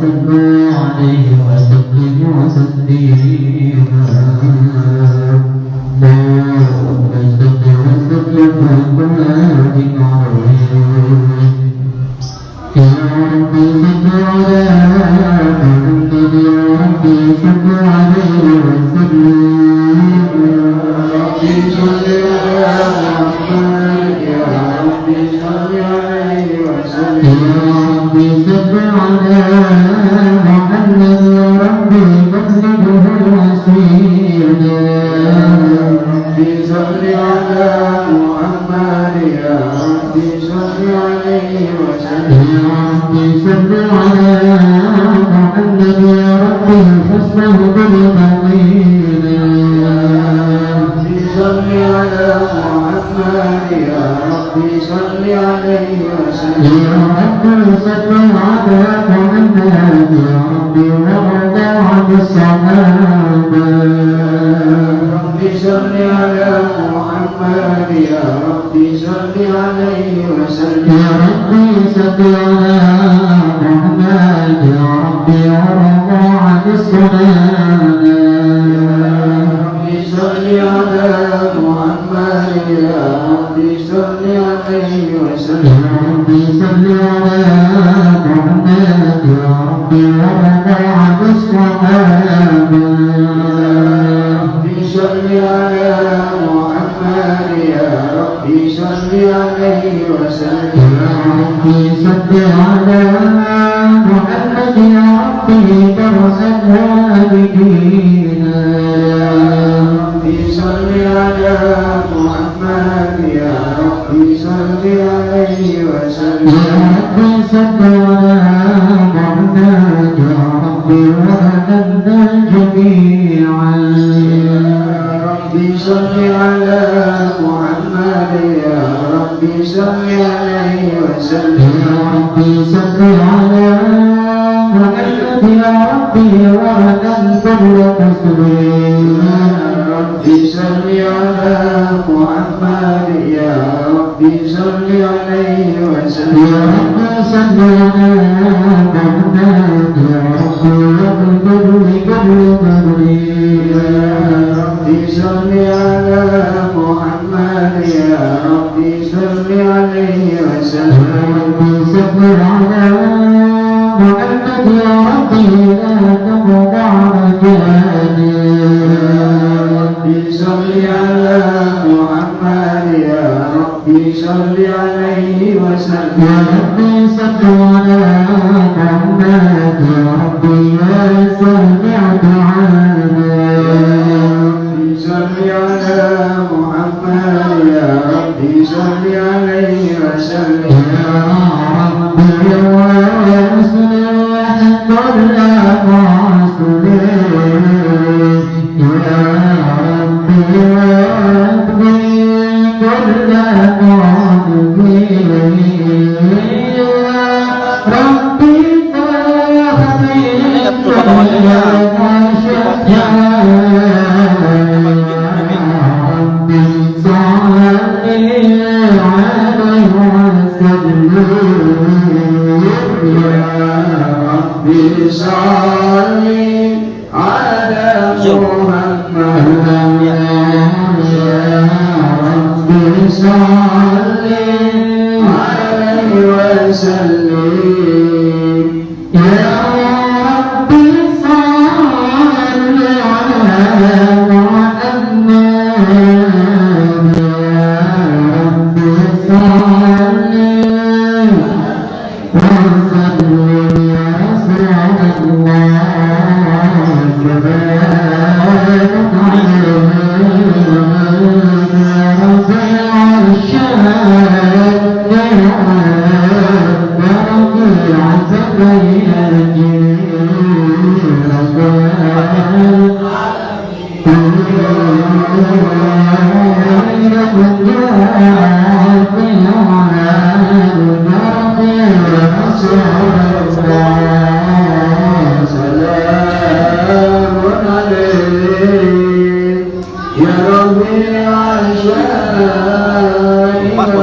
وصلوا عليه وسلموا تسليما اللهم صل وسلم وبارك عليه يا ربي صل على محمد يا ربي صل عليه وسلم ربي صل على محمد يا ربي صل عليه وسلم يا ربي صل على محمد يا ربي بلغه الوسيلة ربي صل على محمد يا ربي صل عليه وسلم يا ربي صل على محمد يا ربي حسنه بالفضيلة ربي صل على محمد يا ربي صل عليه وسلم يا ربي صل على محمد يا ربي وارض عن الصحابة ربي صل على محمد يا ربي صل عليه وسلم يا ربي صل على محمد يا ربي وارض عن الصحابة ربي صل على محمد يا ربي صل عليه وسلم يا ربي صل على محمد يا ربي وارض عن الصحابة ربي صل على محمد يا ربي صل عليه وسلم يا ربي صل على محمد يا ربي درس العابدين ربي صل على محمد يا ربي صل عليه وسلم يا ربي صل على محمد يا ربي وهدنا جميعا ربي صل على محمد يا ربي صل عليه وسلم يا ربي صل على محمد يا ربي وهدنا كل مسلم ربي صل على محمد يا ربي صل عليه وسلم يا ربي صل على محمد يا ربي واغفر لكل مغرب ربي صل على محمد يا ربي صل عليه وسلم يا ربي صل على محمد يا ربي لا تقطع رجائي ربي صل على محمد يا ربي صل عليه وسلم يا ربي صل على محمد يا ربي يا سامع دعانا ربي صل على محمد يا ربي صل عليه وسلم يا ربي يا صلح كل معصومين يا ربي يا ربي كل معصومين يا ربي فاهمين يا ربي صل عليه وسلم يا ربي صل على محمد يا ربي صل عليه وسلم يا ربي صل على محمد يا ربي صل وسلم يا رسول الله وبارك عليه يا رفيع الشهادة يا رفيع Empat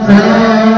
Saya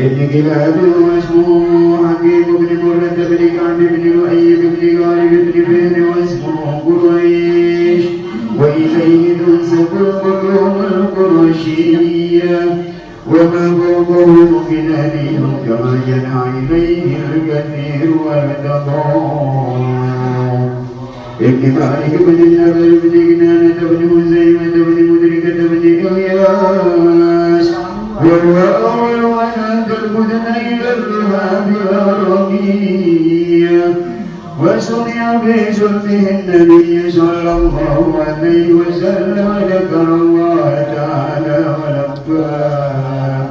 ابن كلاب واسمه حكيم بن مرة بن كعب بن لؤي بن غالب بن فهر واسمه قريش وإليه تنسب القلوب القرشية وما فوقه من أهلهم كما جنى إليه الكثير والتقوى ابن مالك بن النبل بن كنانة بن مزيمة بن مدركة بن إلياس وهو أول من تلفتن إلى الرهاب الأرمية وسمع في سلطه النبي صلى الله عليه وسلم ذكر الله تعالى ولباه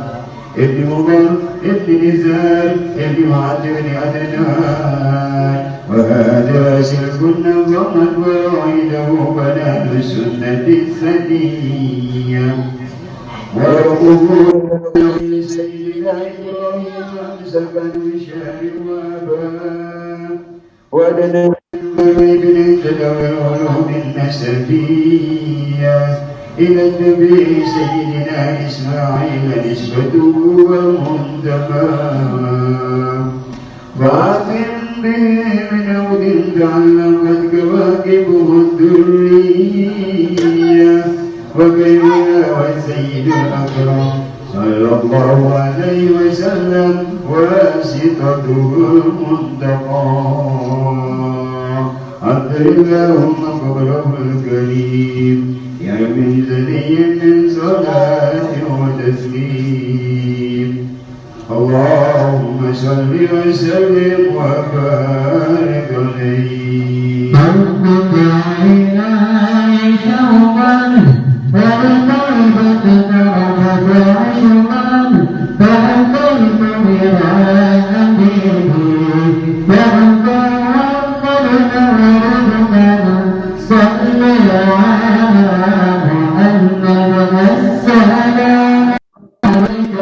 ابن مضر ابن نزار ابن معد بن عدنان وهذا سلك نظمت وعيده بنات السنة الثنية ويقول سيدنا إبراهيم أمسكا بشهر وأباه ودنا بن تدور النسبية إلى النبي سيدنا إسماعيل نسبته ومنتمى فأقم به من عود تعلقت كواكبه الدرية وكيف والسيد الأكرم صلى الله عليه وسلم واسطته المنتقى أنت اللهم قبله الكريم يا من زني من صلاة وتسليم اللهم صل وسلم وبارك عليه أنت عيناي شوقا والقلب تترفض عشقا فأتيت إلى حبيبي فأنت عقلت ورزقا صل على محمد السلام عليك يا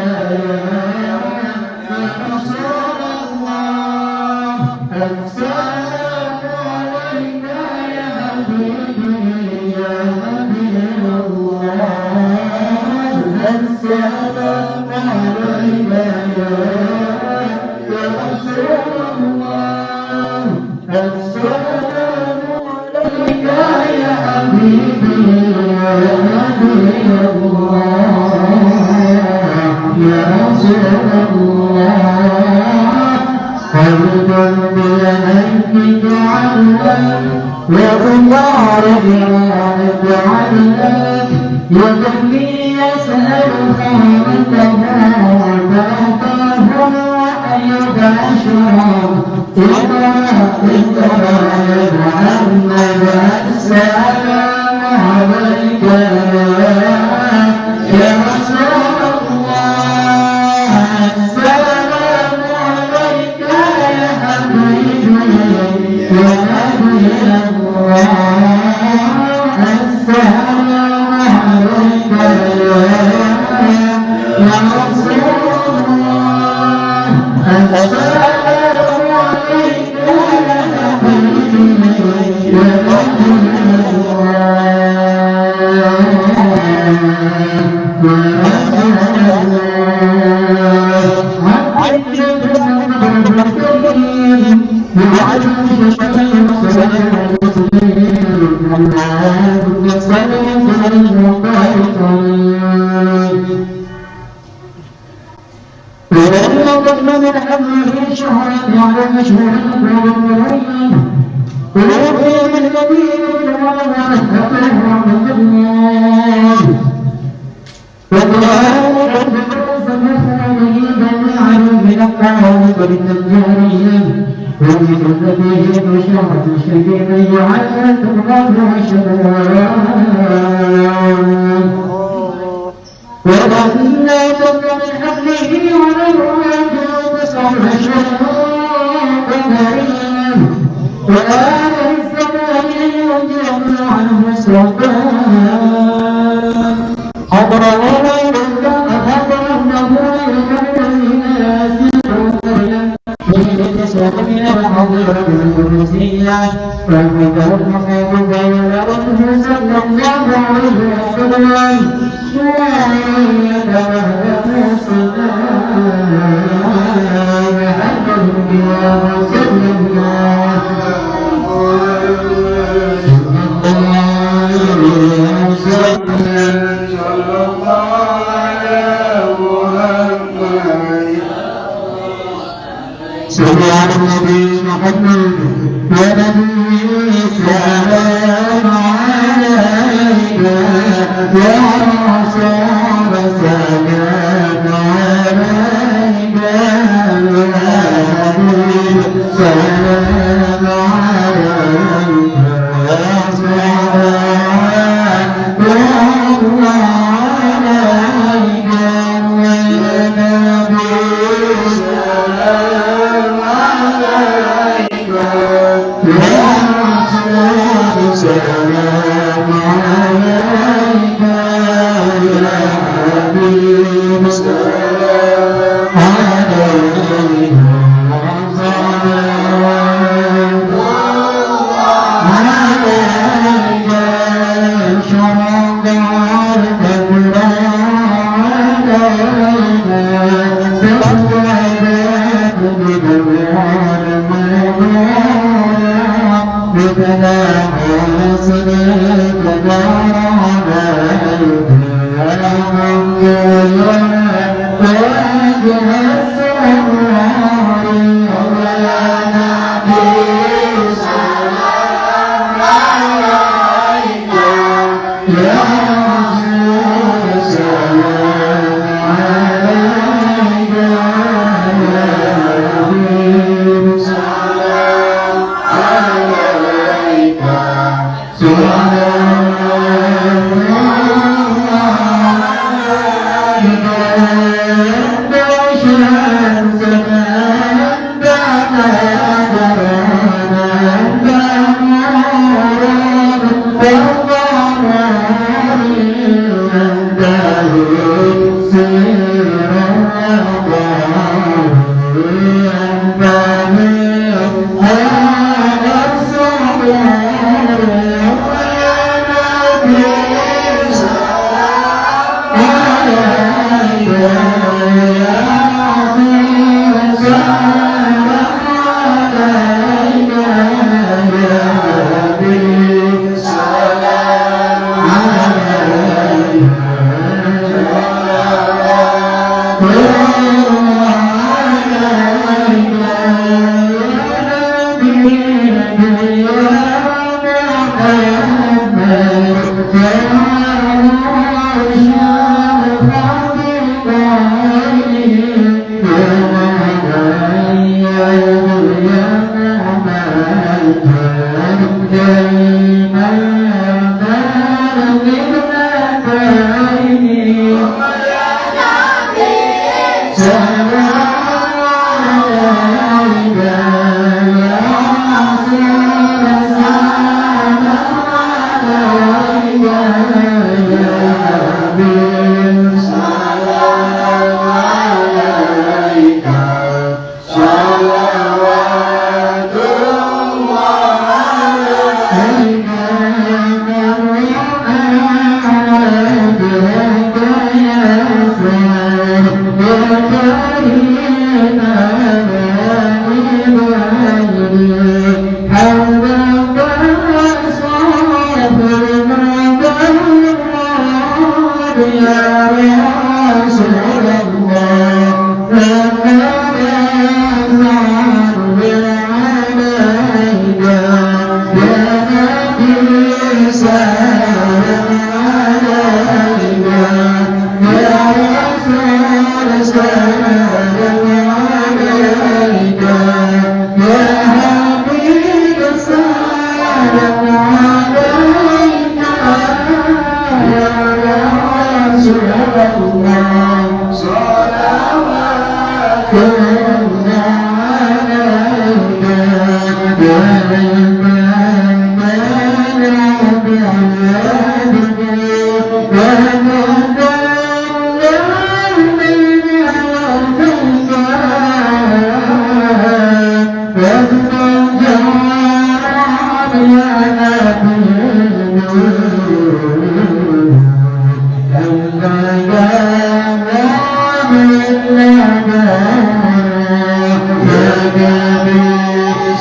رسول الله السلام عليك يا حبيبي يا حبيب الله السلام عليك يا رسول الله السلام عليك يا حبيبي يا حبيب الله يا رسول الله قلبا بيديك تعلم وأمار بيدك علمك يدني يسأل خيرته وتعطاه وأيد أشرف إذا يا محمد السلام عليك يا رسول الله السلام عليك يا حبيبي يا نبي الله السلام عليك يا رسول الله السلام عليك يا حبيبي يا Thank you.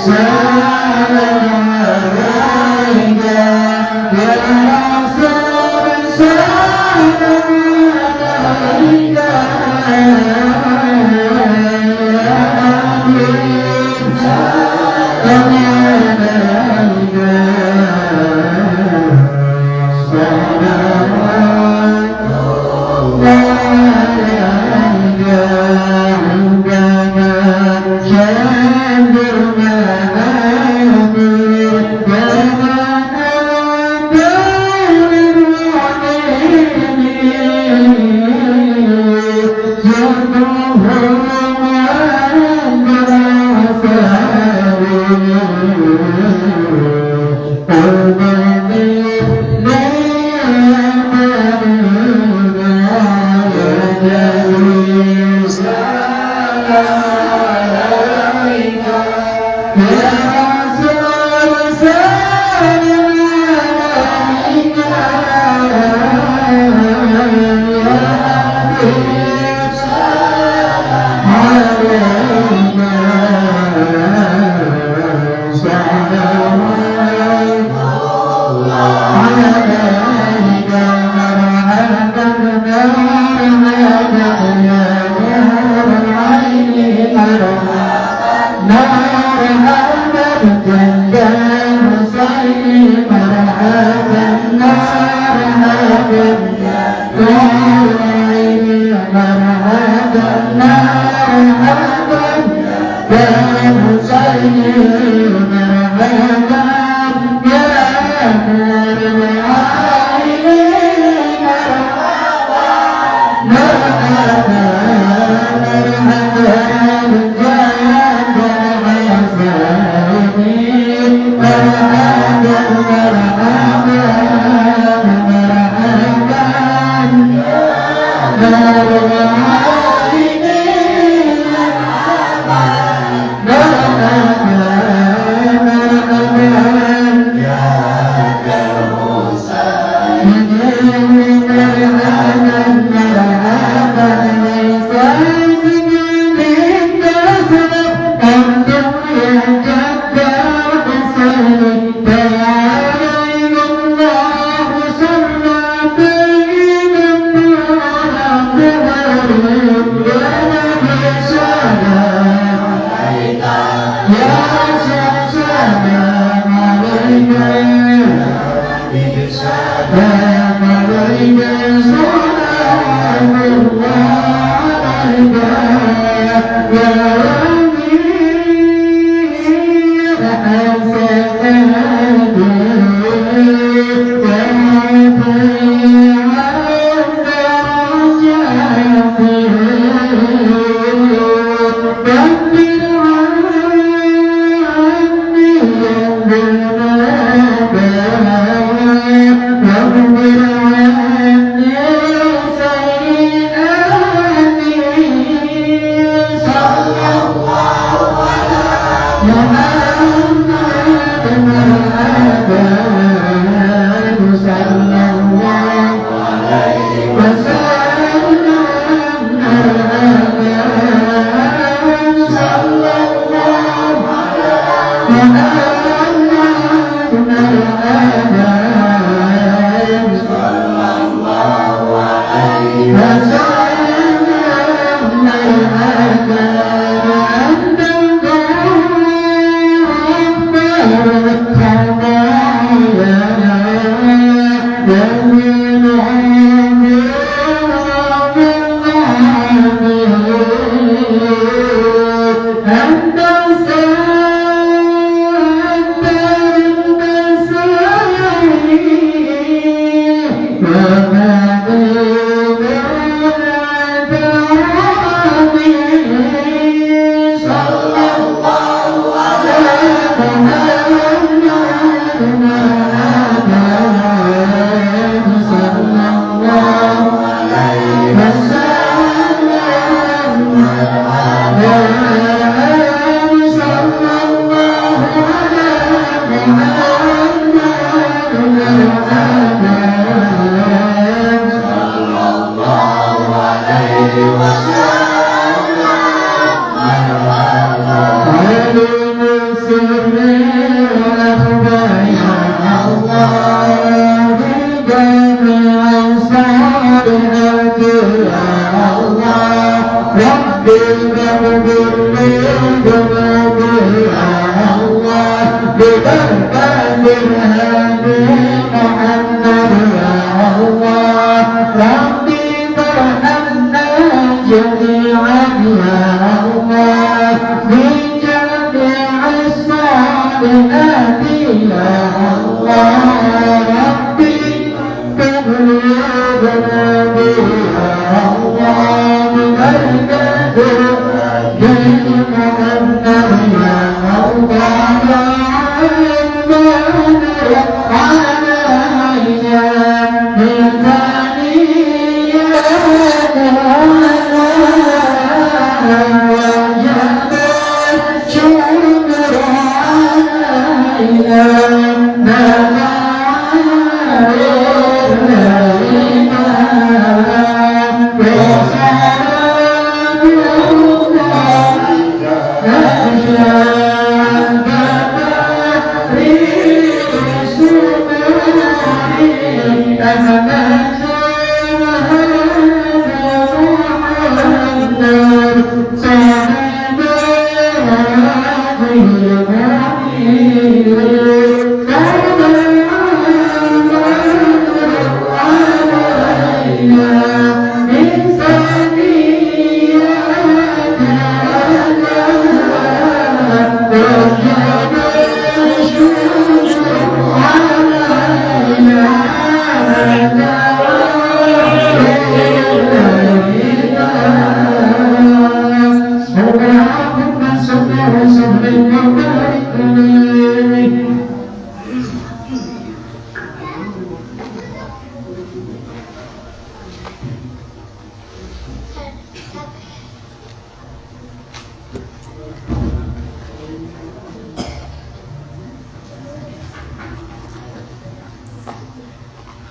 Ya ربي فاغفر لي ذنوبي يا الله ببركة الهادي محمد يا الله ربي فارحمنا جميعا يا الله في جميع الصالحات يا الله ربي اغفر لي ذنوبي يا الله ببركة الهادي محمد يا الله يا علينا من ثنيات وجب الشكر علينا ما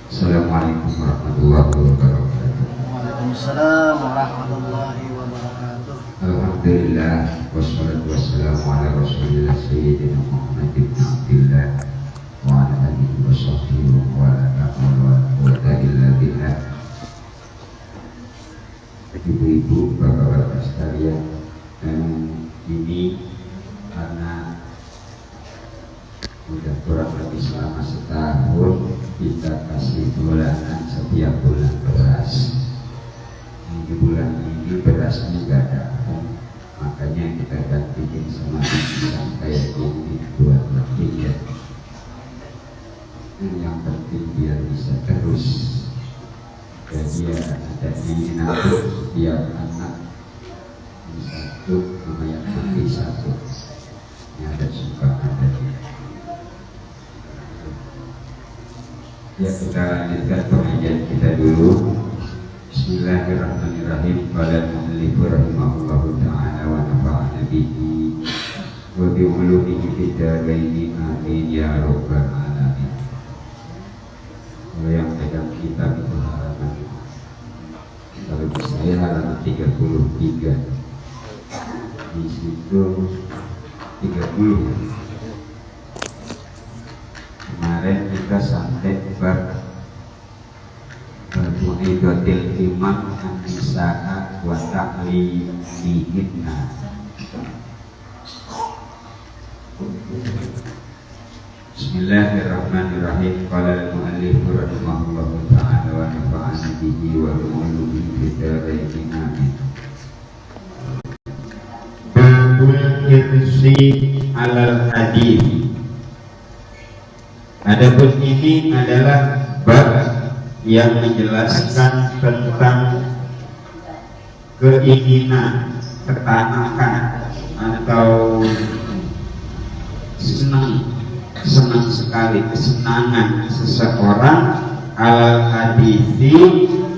Assalamualaikum warahmatullahi wabarakatuh. Waalaikumsalam warahmatullahi wabarakatuh. Alhamdulillah wassalatu wassalamu ala rasulillah sayyidina Muhammad ibn Abdillah wa ala alihi wa sahbihi wa ala wa quwwata illa billah. Ibu-ibu, bapak-bapak sekalian, ini karena udah kurang lebih selama setahun kita kasih bulanan setiap bulan beras. Di bulan ini berasnya nggak datang, makanya kita gantiin sama pisang kayak ini buat lebih ya. Yang penting biar bisa terus. Jadi ya ada ini nanti setiap anak ini satu sama yang nanti satu. Ini ada suka ada. Ya, kita lanjutkan pengajian kita dulu. Bismillahirrahmanirrahim. Qala al-mu'allif rahimahullahu ta'ala wa nafa'ana bihi wa bi ulumihi fid dharain amin ya rabbal alamin. Kalau yang pegang kitab itu halaman, kalau saya halaman 33, di situ 30. Kemarin kita sampai bab Mu'idotil imam an-nisa'a wa ta'limihinna. Bismillahirrahmanirrahim. Qala al-mu'allif rahimahullahu ta'ala wa nafa'ana bihi wa ulumihi fid dharain amin. Babul irsi alal hadis. Adapun ini adalah bab yang menjelaskan tentang keinginan, ketanakan atau senang sekali kesenangan seseorang alal hadisi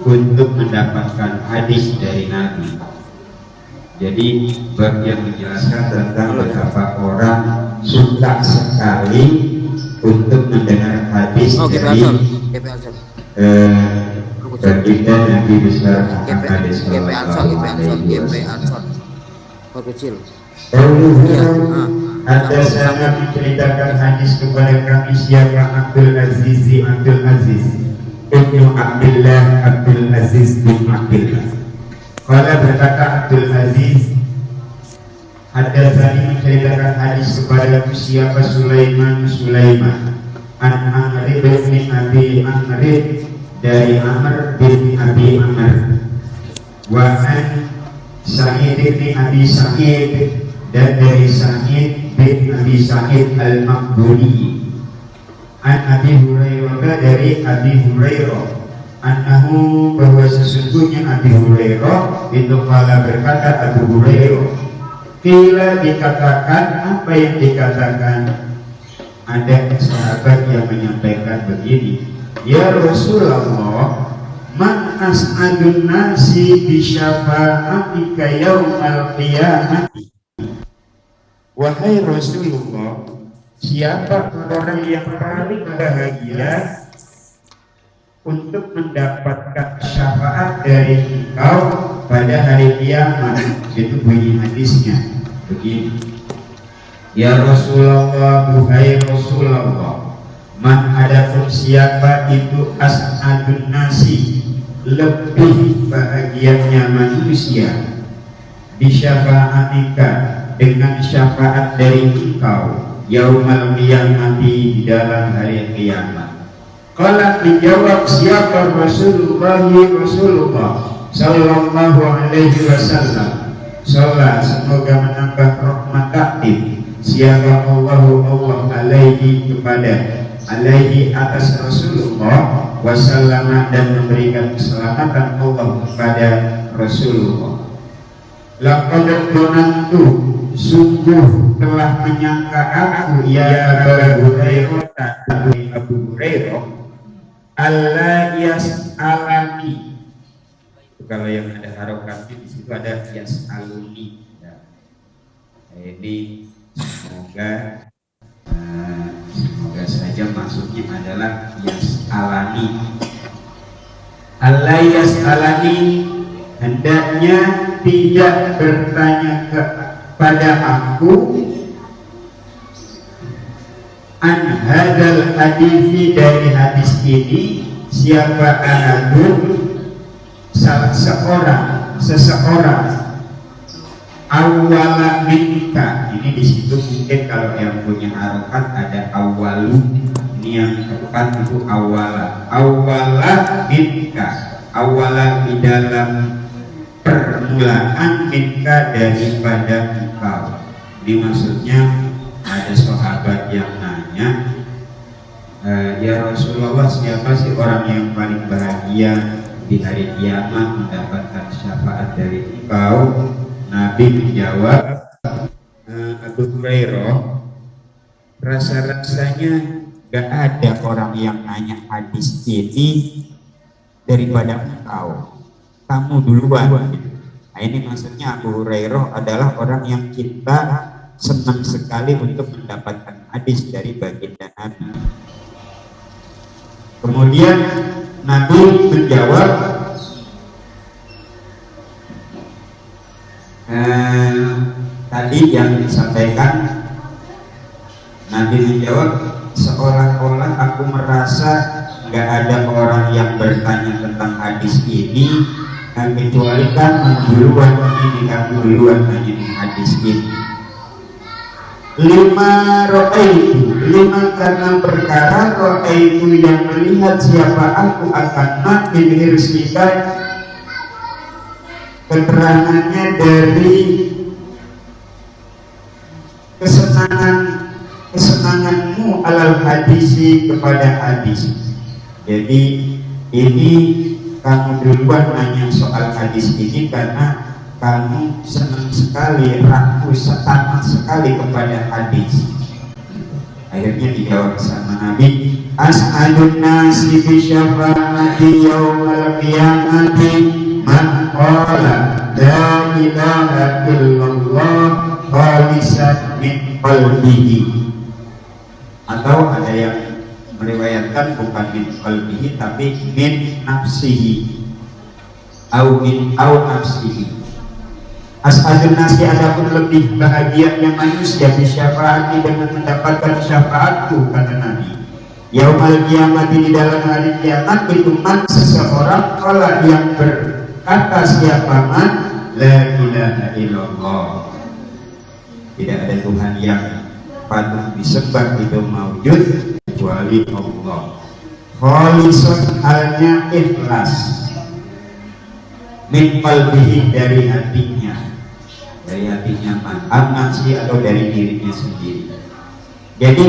untuk mendapatkan hadis dari Nabi. Jadi bab yang menjelaskan tentang betapa orang suka sekali untuk mendengar hadis dari baginda Nabi besar Muhammad sallallahu alaihi wasallam. Kecil. Ada sangat menceritakan hadis kepada kami siapa Abdul Aziz Ibnu Abdullah bin Abdullah. Qala berkata Abdul Aziz, hadatsani menceritakan hadis kepadaku siapa Sulaiman an Amr bin Abi Amr dari Amr bin Abi Amr wa an Sa'id bin Abi Sa'id dan dari Sa'id bin Abi Sa'id al-Maqburi an Abi Hurairah dari Abi Hurairah annahu bahwa sesungguhnya Abi Hurairah itu kala berkata Abu Hurairah kila dikatakan apa yang dikatakan ada sahabat yang menyampaikan begini ya Rasulullah man as'adun nasi bi syafa'atika yaumal qiyamati wahai Rasulullah siapa orang yang paling bahagia untuk mendapatkan syafaat dari engkau pada hari kiamat. Itu bunyi hadisnya begini ya Rasulullah wahai Rasulullah man adapun siapa itu as'adun nasi lebih bahagianya manusia bisyafa'atika dengan syafaat dari engkau yaumal qiyamati di dalam hari kiamat. Qala dijawab siapa Rasulullah sallallahu alaihi wasallam. Salat semoga menambah rahmat takdir siapa Allah alaihi kepada alaihi atas Rasulullah wasallama dan memberikan keselamatan Allah kepada Rasulullah. Laqad dhanantu sungguh telah menyangka aku ya Abu Hurairah Allah yas'alani. Kalau yang ada harokatnya di situ ada yas'aluni ya. Jadi semoga saja maksudnya adalah yas'alani. Allah yas'alani hendaknya tidak bertanya kepada aku an hadal hadisi dari hadis ini siapa ahadun seseorang awwala minka. Ini di situ mungkin kalau yang punya harokat ada awalu, ini yang keempat itu awala minka, awala di dalam permulaan minka daripada engkau. Ini maksudnya ada sahabat yang nanya ya Rasulullah siapa sih orang yang paling bahagia di hari kiamat mendapatkan syafaat dari engkau? Nabi menjawab Abu Hurairah rasa-rasanya gak ada orang yang nanya hadis ini daripada engkau, kamu duluan. Nah, ini maksudnya Abu Hurairah adalah orang yang kita senang sekali untuk mendapatkan hadis dari baginda Nabi. Kemudian Nabi menjawab tadi yang disampaikan. Nabi menjawab seolah-olah aku merasa nggak ada orang yang bertanya tentang hadis ini kecuali kan duluan nanya hadis ini. Lima karena perkara ro'aitu yang melihat siapa aku akan makin hirsikan keterangannya dari kesenanganmu alal hadisi kepada hadis. Jadi ini kamu duluan nanya soal hadis ini karena kamu senang sekali, ragu taat sekali kepada hadis. Akhirnya dijawab sama Nabi, as'adun nasi bi syafaati yaumal qiyamati man qala la ilaha illallah khalisan min qalbihi. Atau ada yang meriwayatkan bukan min qalbihi tapi min nafsihi au nafsihi. As'adun nasi adapun lebih bahagianya manusia bisyafaati dengan mendapatkan syafaatku kata Nabi yaumal qiyamati di dalam hari kiamat itu man seseorang kala yang kata siapa man la ilaha illallah, tidak ada Tuhan yang patut disembah itu maujud kecuali Allah. Khalisun halnya ikhlas min qalbihi, dari hatinya man amnasi atau dari dirinya sendiri. Jadi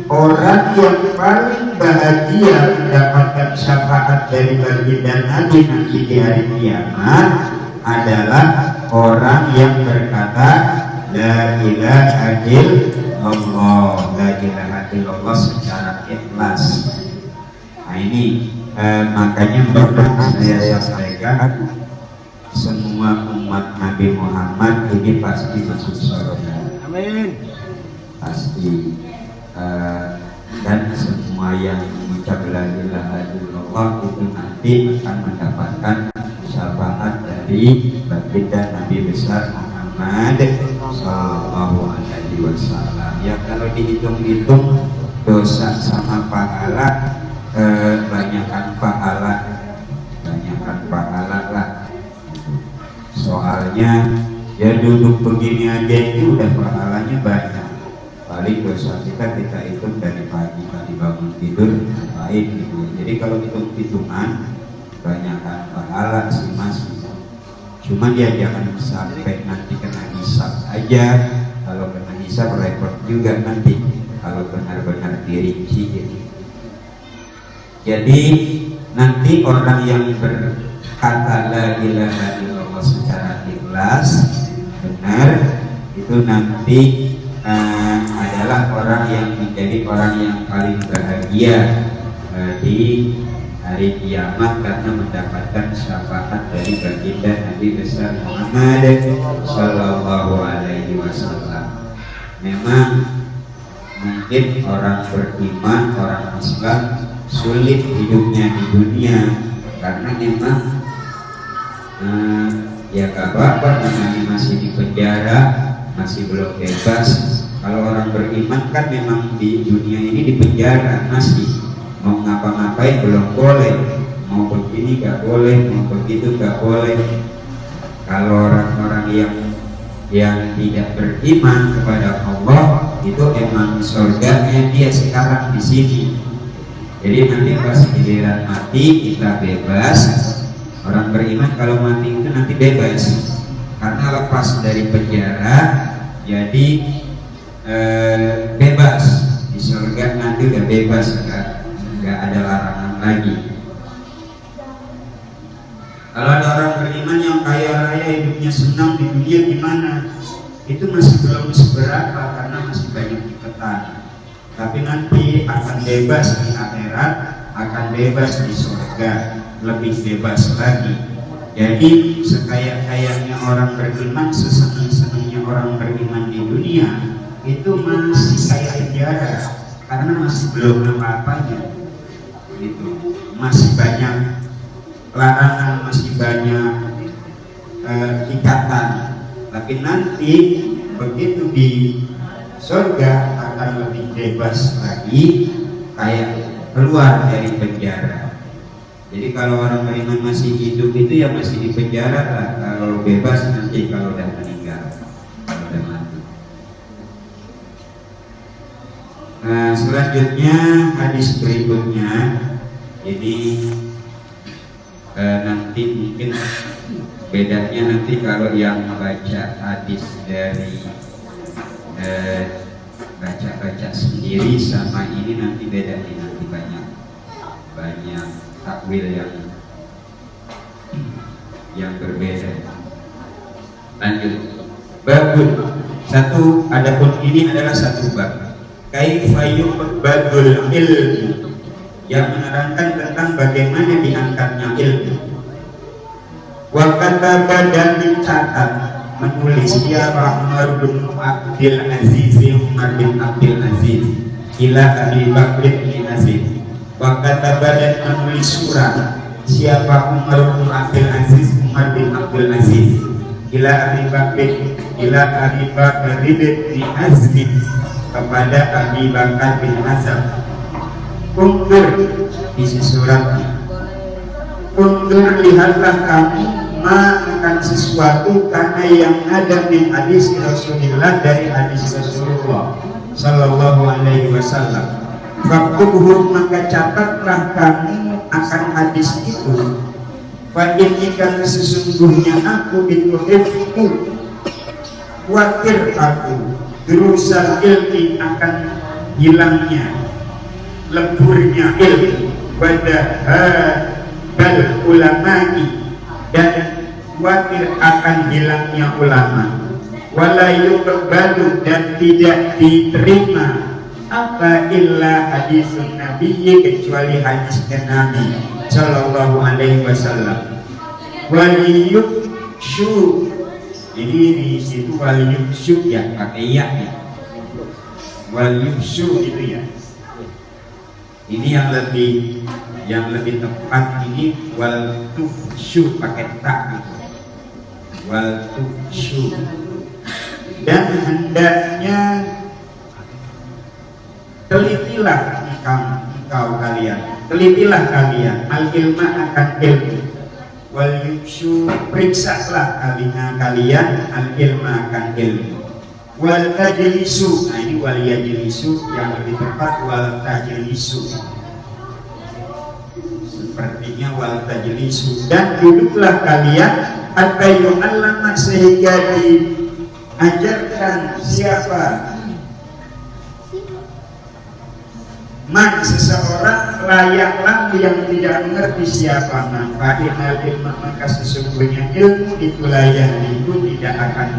orang yang paling bahagia mendapatkan syafaat dari baginda Nabi nanti di hari kiamat adalah orang yang berkata la ilaha illallah, la ilaha illallah secara ikhlas. Nah ini makanya saya sampaikan semua umat Nabi Muhammad ini pasti masuk surga. Amin. Pasti. Dan semua yang mengucap la ilaha illallah itu nanti akan mendapatkan syafaat dari baginda Nabi besar Muhammad sallallahu alaihi wasallam. Ya kalau dihitung-hitung dosa sama pahala, banyakkan pahala lah. Soalnya ya duduk begini aja itu udah pahalanya banyak. Paling dosa kita hitung dari pagi tadi bangun tidur baik gitu. Jadi kalau hitung-hitungan banyakkan pahala sih mas. Cuma dia jangan sampai nanti kena hisab aja. Kalau kena hisab repot juga nanti kalau benar-benar dirinci gitu. Jadi nanti orang yang berkata la ilaha illallah secara ikhlas benar itu nanti adalah orang yang menjadi orang yang paling bahagia di hari kiamat karena mendapatkan syafaat dari baginda Nabi besar Muhammad sallallahu alaihi wasallam. Memang mungkin orang beriman, orang Islam sulit hidupnya di dunia karena memang ya gak apa-apa namanya masih di penjara, masih belum bebas. Kalau orang beriman kan memang di dunia ini di penjara, masih mau ngapa-ngapain belum boleh, mau begini gak boleh, mau begitu gak boleh. Kalau orang-orang yang tidak beriman kepada Allah itu emang surganya dia sekarang di sini. Jadi nanti pas giliran mati kita bebas. Orang beriman kalau mati itu nanti bebas karena lepas dari penjara, jadi bebas di surga nanti udah bebas, nggak ada larangan lagi. Kalau ada orang beriman yang kaya raya hidupnya senang di dunia gimana? Itu masih belum seberapa karena masih banyak iketan. Tapi nanti akan bebas di akhirat, akan bebas di surga, lebih bebas lagi. Jadi sekaya-kayanya orang beriman, sesenang-senangnya orang beriman di dunia itu masih kayak penjara karena masih belum apa-apanya gitu. Masih banyak larangan, masih banyak ikatan. Tapi nanti begitu di surga akan lebih bebas lagi, kayak keluar dari penjara. Jadi kalau orang beriman masih hidup itu ya masih di penjara lah. Kalau bebas nanti kalau udah meninggal, kalau udah mati. Nah, selanjutnya hadis berikutnya. Jadi nanti mungkin bedanya nanti kalau yang baca hadis dari baca sendiri sama ini nanti beda nih, nanti banyak takwil yang berbeda. Lanjut. Babun satu, adapun ini adalah satu bab. Kaifa yuqbadul ilmu, yang menerangkan tentang bagaimana diangkatnya ilmu. Wa kataba, dan dicatat menulis siapa Umar bin Abdul Aziz, Umar bin Abdul Aziz ila Abi Bakr bin Aziz. Wa kataba, dan menulis surat siapa Umar bin Abdul Aziz, Umar bin Abdul Aziz ila Abi Bakr bin Azmi, kepada Abi Bakar bin Azam. Undur isi suratnya. Undur, lihatlah kamu ma akan sesuatu karena yang ada min hadis Rasulullah, dari hadis Rasulullah sallallahu alaihi wasallam. Faktubuh, maka catatlah kamu akan hadis itu. Fa inni, karena sesungguhnya aku itu hifku, khawatir aku, durusal ilmi, akan hilangnya, leburnya ilmu, bal ulamai, dan khawatir akan hilangnya ulama, wala yuqbalu, dan tidak diterima apa illa hadisun nabiyyi, kecuali hadisnya Nabi sallallahu alaihi wasallam. Waliyukshu, ini di situ waliyukshu ya, pakai ya, waliyukshu itu ya. Ini yang lebih tepat, ini wal tufshu pakai tak gitu, wal tufshu. Dan hendaknya telitilah engkau kalian, telitilah kalian al ilma, akan ilmu, wal yushu, periksalah kalian al ilma, akan ilmu, wal tajlisu, nah ini wal yajlisu, yang lebih tepat wal tajlisu, sepertinya wal tajlisu, dan duduklah kalian hatta yu'allama, sehingga diajarkan siapa man, seseorang, layaklah yang tidak mengerti siapa man. Fa'inal ilmu, maka sesungguhnya ilmu itu layak, itu tidak akan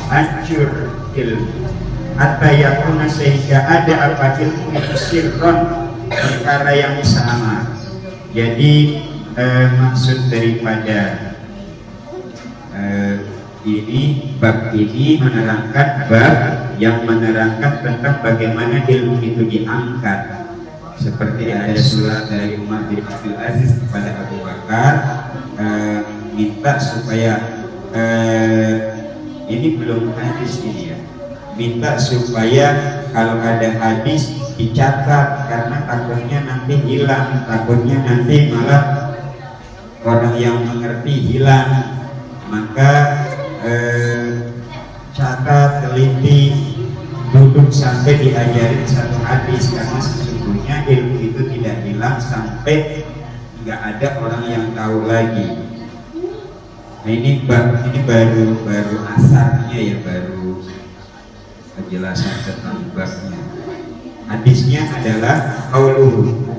hancur ilmu. Hatta yakuna, sehingga ada apa ilmu itu sirron, perkara yang sama. Jadi maksud daripada ini, bab ini menerangkan bab yang menerangkan tentang bagaimana ilmu itu diangkat. Seperti ada surat dari Umar bin Abdul Aziz kepada Abu Bakar, minta supaya ini belum hadis ini ya, minta supaya kalau ada hadis dicatat, karena takutnya nanti hilang, takutnya nanti malah orang yang mengerti hilang. Maka catat, teliti, duduk sampai diajarin satu hadis, karena sesungguhnya ilmu itu tidak hilang sampai nggak ada orang yang tahu lagi. Nah ini baru asarnya ya, baru penjelasan tentang babnya. Hadisnya adalah qauluhu,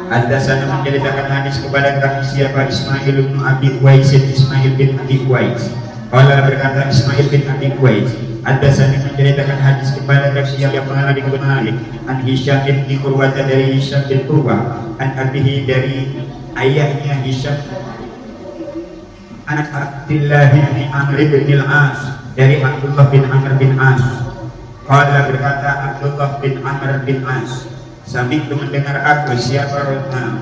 ada sana menceritakan hadis kepada kami siapa Ismail bin Abi Uwais, Ismail bin Abi Uwais. Qala, berkata Ismail bin Abi Uwais, ada sana menceritakan hadis kepada kami yang mengalami kebenaran an Hisham bin Urwah, dari Hisham bin Urwah, an abihi, dari ayahnya Hisham, anak Abdullah bin Amr bin Al-As, dari Abdullah bin Amr bin As. Qala, berkata Abdullah bin Amr bin As, sami itu mendengar aku, siapa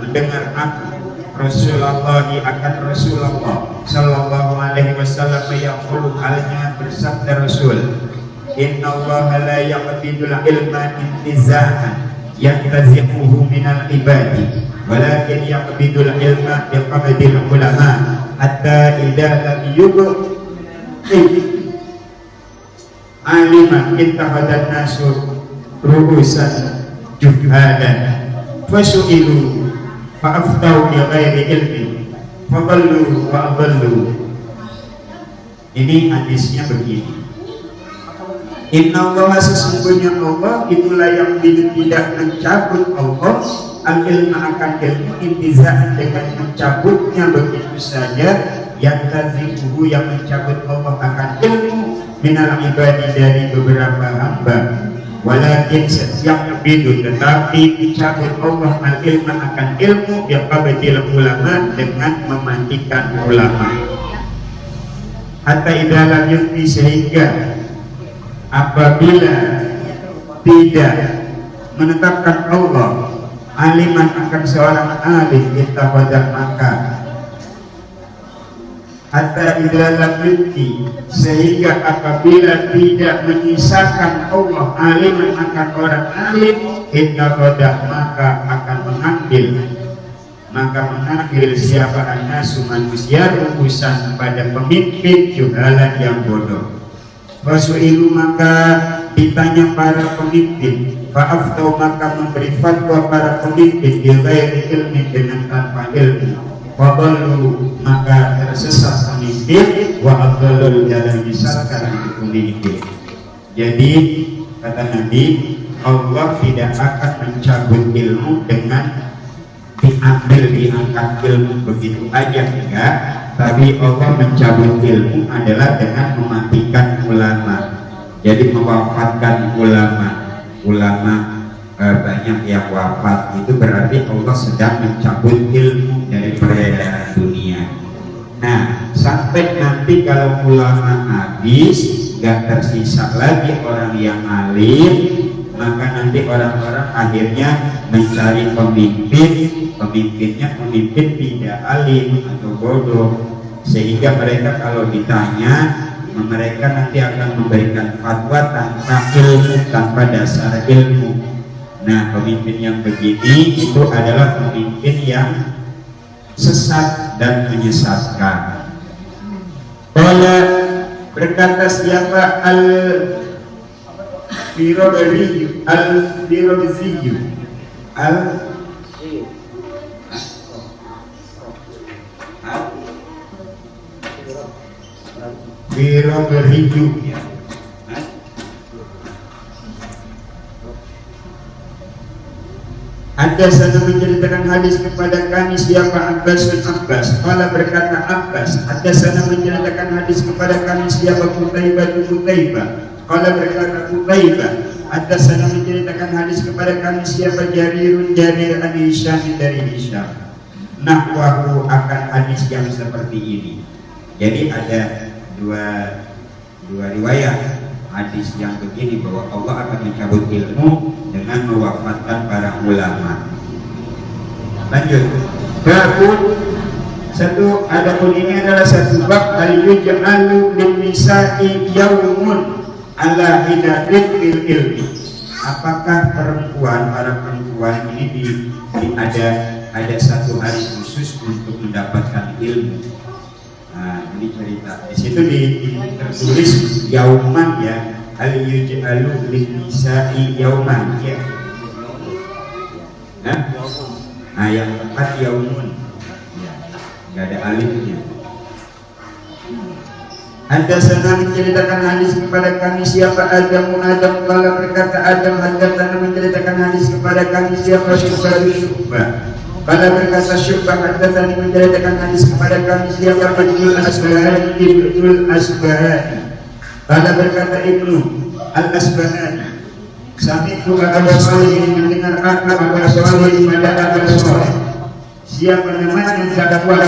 mendengar aku Rasulullah, akan Rasulullah sallallahu alaihi wasallam yaqulu, halnya bersabda Rasul, inna Allah la yaqbidul ilma intiza'an yantazi'uhu minal ibadi, walakin yaqbidul ilma biqabdil ulama, hatta idza lam yubqi aliman ittahadan nasu ru'usan juhalan fasu'ilu fa'aftau bi ghairi ilmi fadallu wa adallu. Ini hadisnya begini, inna Allah, sesungguhnya Allah itulah yang tidak mencabut Allah al-ilma, akan ilmu, intiza'an, dengan mencabutnya begitu saja, yang tazibuhu, yang mencabut Allah akan ilmu, minal ibadi, dari beberapa hamba, walakin yang begitu, tetapi dicabut Allah al-ilma, akan ilmu, yang qabdil ulama, dengan mematikan ulama. Hatta idalam yukti, sehingga apabila tidak menetapkan Allah aliman, akan seorang alim, kita pada maka hatta idalam yukti, sehingga apabila tidak menyisakan Allah aliman, akan orang alim, kita pada maka akan mengambil maka mengambil siapa an-nasu manusia urusan pada pemimpin juhalan yang bodoh. Wasu'ilu maka ditanya para pemimpin, fa'aftau maka memberi fatwa para pemimpin bighairi ilmi dengan tanpa ilmu. Fadallu maka tersesat pemimpin, wa adallul jalan disesatkan pemimpin. Jadi kata Nabi, Allah tidak akan mencabut ilmu dengan diangkat ilmu begitu aja, enggak. Tapi Allah mencabut ilmu adalah dengan mematikan ulama. Jadi mewafatkan ulama banyak yang wafat, itu berarti Allah sedang mencabut ilmu dari peredaran dunia. Nah, sampai nanti kalau ulama habis, gak tersisa lagi orang yang alim, maka nanti orang-orang akhirnya mencari pemimpin, pemimpinnya pemimpin tidak alim atau bodoh, sehingga mereka kalau ditanya, mereka nanti akan memberikan fatwa tanpa ilmu, tanpa dasar ilmu. Nah, pemimpin yang begini itu adalah pemimpin yang sesat dan menyesatkan. Qala berkata siapa al-Firabri ya. Ada sana menceritakan hadis kepada kami siapa Abbas bin Abbas. Kala berkata Abbas, ada sana menceritakan hadis kepada kami siapa Qutaibah bin Qutaibah. Kala berkata Qutaibah, ada sana menceritakan hadis kepada kami siapa Jarir an Hisham dari Hisham. Nahwahu akan hadis yang seperti ini. Jadi ada dua riwayat hadis yang begini, bahwa Allah akan mencabut ilmu dengan mewafatkan para ulama. Lanjut. Babun satu, adapun ini adalah satu bab al-yuj'alu lin-nisa'i yaumun ala hidatin bil ilmi. Apakah para perempuan ini ada satu hari khusus untuk mendapatkan ilmu? Nah, ini cerita. Di situ tertulis yauman ya, al-yuj'alu lin-nisa'i yauman ya. Nah, yang tepat yaumun. Ya, enggak ada alifnya. Anda senang menceritakan hadis kepada kami siapa Adam kala berkata Adam haddatsana menceritakan hadis kepada kami siapa Syu'bah. Kala berkata Syu'bah haddatsani menceritakan hadis kepada kami siapa Ibnu Asbahani. Kala berkata Ibnu Al-Asbahani, Sami'tu Abu Shalih mendengar Abu Shalih pada Abu Shalih. Siapa namanya Zakwaan.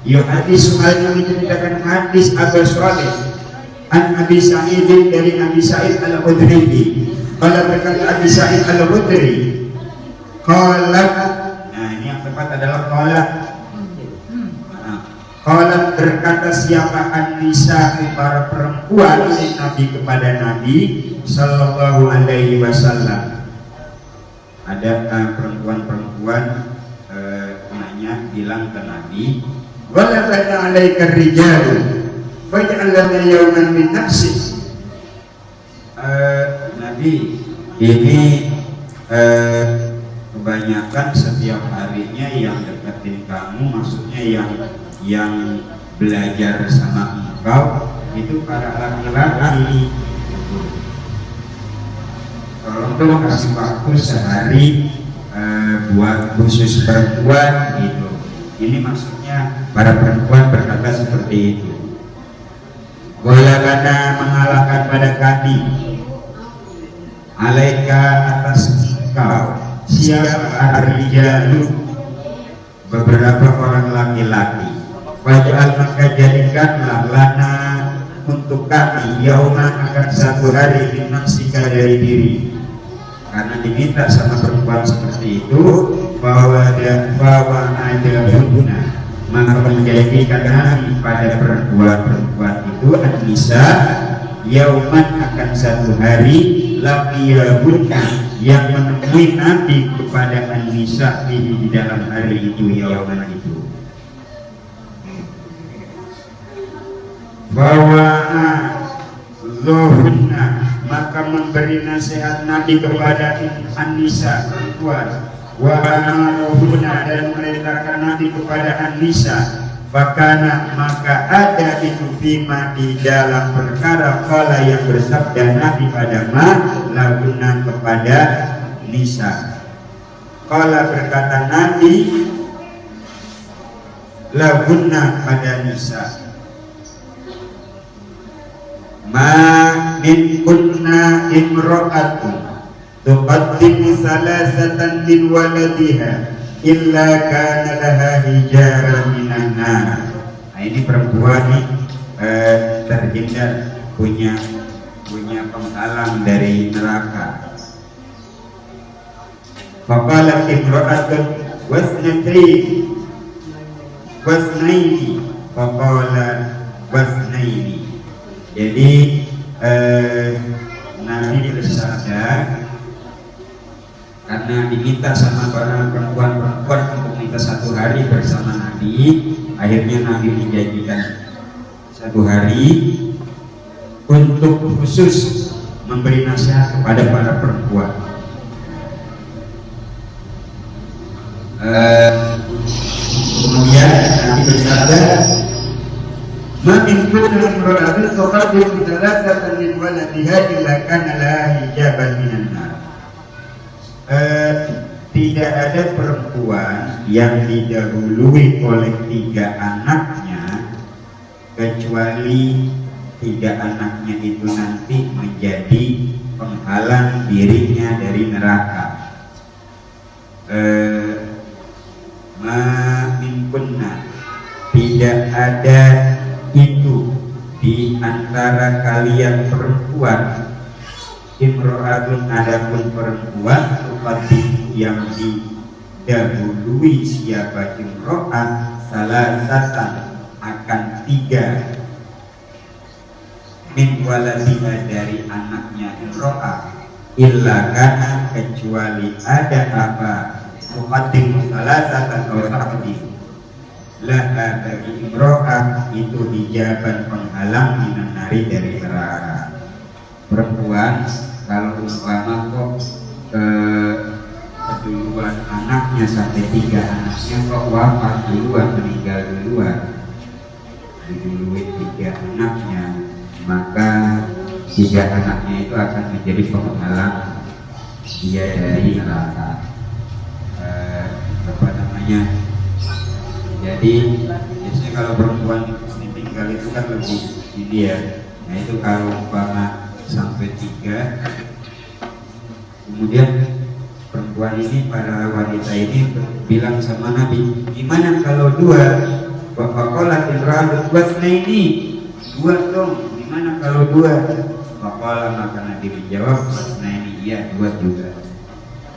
Hadis Suhail menceritakan hadis Abu Shalih an Abi Sa'id dari Abi Sa'id Al-Khudri. Kala berkata Abi Sa'id Al-Khudri, qalat, nah ini yang tepat adalah qalat. Qalat berkata siapa an-nisa para perempuan Nabi kepada Nabi sallallahu alaihi wasallam. Ada perempuan-perempuan nanya bilang ke Nabi, wala bana alaika rijalu faj'al lana yawman min nafsi. Nabi, ini kebanyakan setiap harinya yang deketin kamu, maksudnya yang belajar sama engkau itu para laki-laki. Tolong kasih waktu sehari buat khusus perempuan gitu. Ini maksudnya para perempuan berkata seperti itu. Golagana mengalahkan pada kami, alaika atas engkau siapa ar-rijalu beberapa orang laki-laki. Waj'al maka jadikanlah lana untuk kami yauma akan satu hari min nafsika dari diri. Karena diminta sama perempuan seperti itu bahwa ada guna, maka menjadikan kami pada perempuan itu an-nisa yauman akan satu hari laqiyahunna yang menemui Nabi kepada An-Nisa di dalam hari itu, yaman itu. Bahwa Zohunna, maka memberi nasihat Nabi kepada An-Nisa perempuan. Wa amarohunna, dan merintahkan Nabi kepada An-Nisa. Fakana, maka ada itu bima di dalam perkara kala yang bersabda Nabi pada lahunna kepada Nisa. Kala berkata Nabi lahunna pada Nisa, ma min kunna imra'atun tuqaddimu salasatan min waladiha illa kana laha hijaran minan nar. Nah, ini perempuan nih terhindar, punya penghalang dari neraka. Faqalat imra'atun wasnaini faqalat wasnaini. Jadi Nabi bersabda, karena diminta sama para perempuan-perempuan untuk minta 1 hari bersama Nabi, akhirnya Nabi menjanjikan 1 hari untuk khusus memberi nasihat kepada para perempuan. Kemudian Nabi bersabda, ma min kulli imra'atin tuqaddimu thalathatan min waladiha illa kana laha hijaban minan nar. Tidak ada perempuan yang didahului oleh 3 anaknya kecuali 3 anaknya itu nanti menjadi penghalang dirinya dari neraka. Ma min kunna, tidak ada itu di antara kalian perempuan, imro'atun, adapun perempuan, tupati yang didahului siapa imro'at, salasatan, akan 3 min waladiha, dari anaknya imro'at, illa kana, kecuali ada apa, tuqaddimu salasatan wa taqdim laha, bagi imro'at itu hijaban, penghalang, minan nari, dari neraka. Perempuan kalau umpama kok keduluan anaknya sampai 3 anaknya kok wafat duluan, meninggal duluan, didului 3 anaknya, maka 3 anaknya itu akan menjadi penghalang dia dari neraka. Apa namanya? Jadi biasanya kalau perempuan ditinggal itu kan lebih ini ya. Nah itu kalau umpama sampai 3, kemudian perempuan ini, para wanita ini bilang sama Nabi, gimana kalau 2? Faqalat imra'atun wasnaini, 2 dong, gimana kalau 2? Faqala, maka Nabi menjawab, wasnaini, iya 2 juga.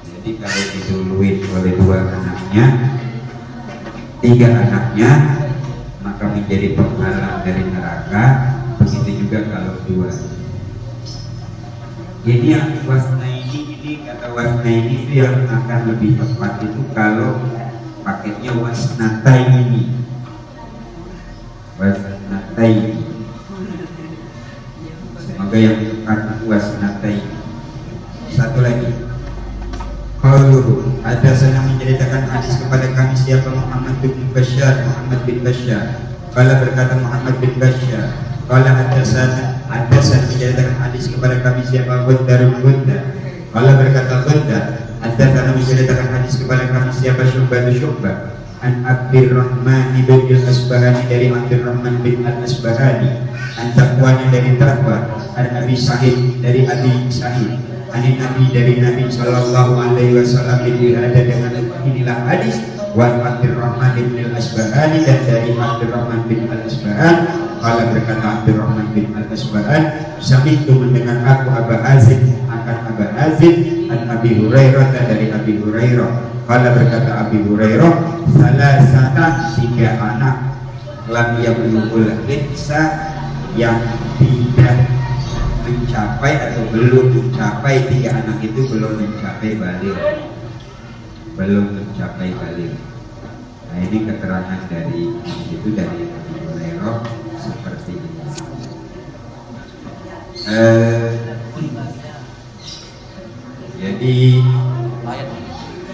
Jadi kalau diduluin oleh 2 anaknya, 3 anaknya, maka menjadi penghalang dari neraka. Begitu juga kalau 2. Jadi yang wasnaini ini, kata wasnaini itu yang akan lebih tepat itu kalau paketnya wasnataini. Wasnataini. Semoga yang tepat itu wasnataini. Satu lagi. Qaluhu, ada sana menceritakan hadis kepada kami siapa Muhammad bin Bashar. Kala berkata Muhammad bin Bashar, kala ada sana menceritakan hadis kepada kami siapa Gundar. Kala berkata Gundar, ada sana menceritakan hadis kepada kami siapa Syu'bah. An Abdurrahman bin Al-Asbahani, dari Abdurrahman bin Al-Asbahani. An Taqwani, dari Taqwa. An Abi Sa'id, dari Abi Sa'id. Ani Nabi, dari Nabi Sallallahu Alaihi Wasallam. Ada dengan inilah hadis. Wan Abdurrahman bin Al-Asbahani, dan dari Abdurrahman bin Al-Asbahan. Kalau berkata Abdurrahman bin Al-Asbahan, sami'tu, mendengar aku Aba Azib, akan Aba Azib, an Abi Hurairah, dari Abi Hurairah. Kalau berkata Abi Hurairah, salasatan, 3 anak, lam yablugul hitsa, yang tidak mencapai atau belum mencapai, 3 anak itu belum mencapai balik, belum mencapai balik. Nah ini keterangan dari itu dari Abu Hurairah seperti ini. Jadi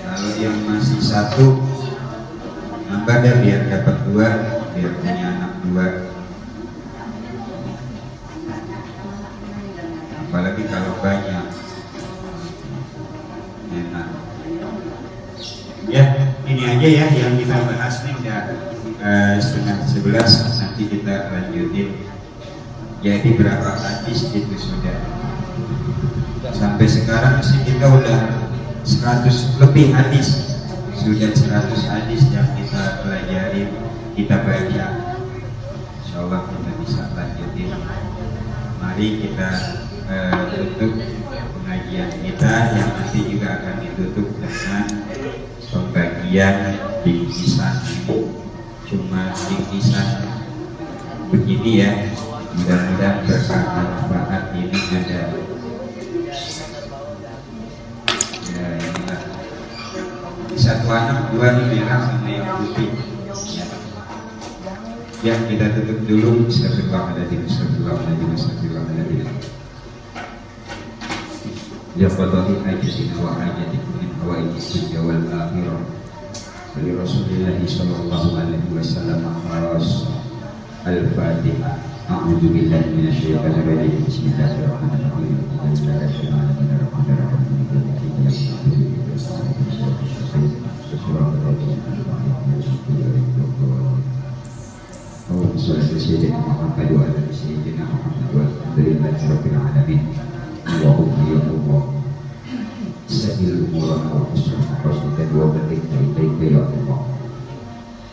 kalau yang masih 1 nambah deh biar dapat 2, biar punya anak 2. Apalagi kalau banyak, enak. Ya ini aja ya yang kita bahas nih, udah setengah 11, nanti kita lanjutin. Jadi berapa hadis itu sudah sampai sekarang sih kita udah 100 lebih hadis, sudah 100 hadis yang kita pelajari, kita baca. Insyaallah kita bisa lanjutin. Mari kita tutup pengajian kita yang nanti juga akan ditutup dengan pembagian bingkisan ini. Cuma bingkisan begini ya, mudah-mudahan berkah manfaat ini ada. Ya inilah 1 anak, 2 nih merah sama yang putih ya. Ya kita tutup dulu. Astagfirullahaladzim, astagfirullahaladzim, astagfirullahaladzim. Ya qadahi hajatina wa hajatikum min hawaijid dunya wal akhirah. Dari Rasulullah sallallahu alaihi wasallam khas. Al-Fatihah. A'udzu billahi minasyaitonir rajim. Bismillahirrahmanirrahim. Allahumma shalli ala sayyidina Muhammad wa ala sayyidina Muhammad wa alhamdulillahi rabbil alamin. Allahumma ya Allah sahil umurana wa husnul maqasidana wa baligna ilaika ya Allah.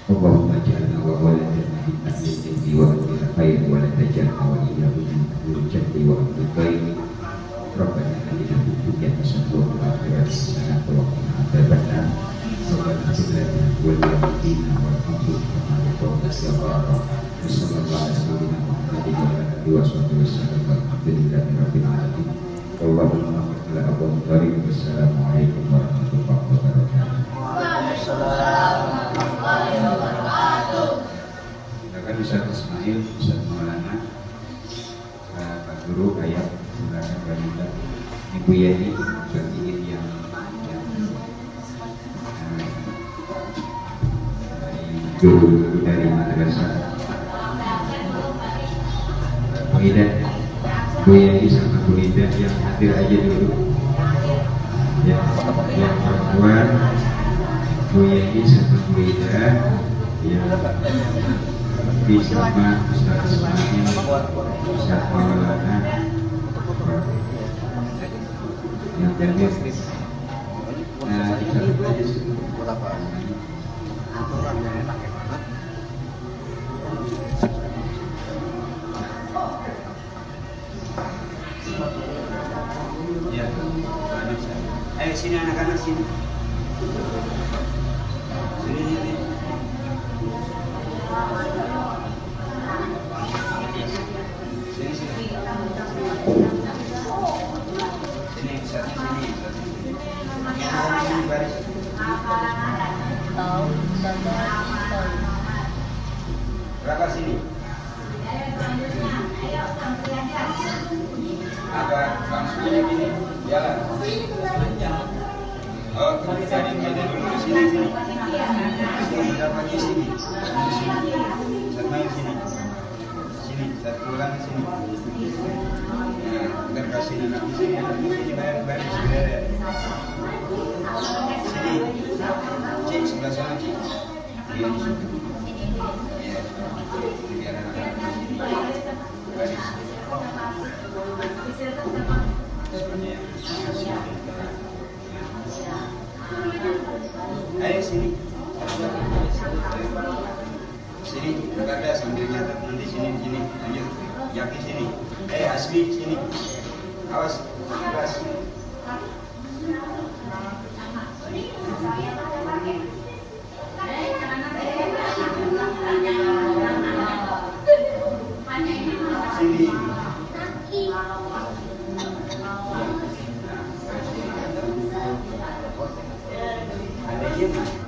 Allahumma ja'alna wa waladana min ahli al-ilmi wa ahli al-khair wa la taj'alna wa iyyahu min ahli al-jahli wa ahli al-khair. Rabbana atina fid dunya hasanatan wa fil akhirati hasanatan wa qina adzabannar. Rabbana hab lana wa li walidina warhamhum kama rabbayana saghira. Sallallahu alaihi Muhammadin wa ala alihi wa sahbihi wasallam. Alhamdulillahi rabbil alamin. Allahumma la abul karim. Wassalamualaikum warahmatullahi wabarakatuh. Waalaikumsalam warahmatullahi wabarakatuh. Silakan Ustaz Ismail, Ustaz Maulana, Pak Guru, Ayat, silakan Mbak Ibu Yani, bagian yang guru dari madrasah. Bu Ida, Bu Yani sama Bu Ida yang hadir aja dulu. Yang perempuan Bu Yani sama Bu Ida, yang sama Ustaz Ismail, Ustaz Maulana, yang hadir. Nah, dicatat aja sih. Ya, ayo sini anak-anak sini. Sini. Berapa sini? Apa langsungnya gini? Jalan. Oh, dari dulu sini. Mendapatnya sini. Satu main sini. Sini, satu ulang sini. Nah, kita kasih anak di sini, baris sudah. Sini. Cik sebelah sana, Cik. Dia di situ. Ya. Biar anak-anak di sini. Baris. Ayo sini. Sini, berkata sambil nyatet nanti sini. Lanjut. Jaki sini. Asmi sini. Awas, awas. Sini. dia mah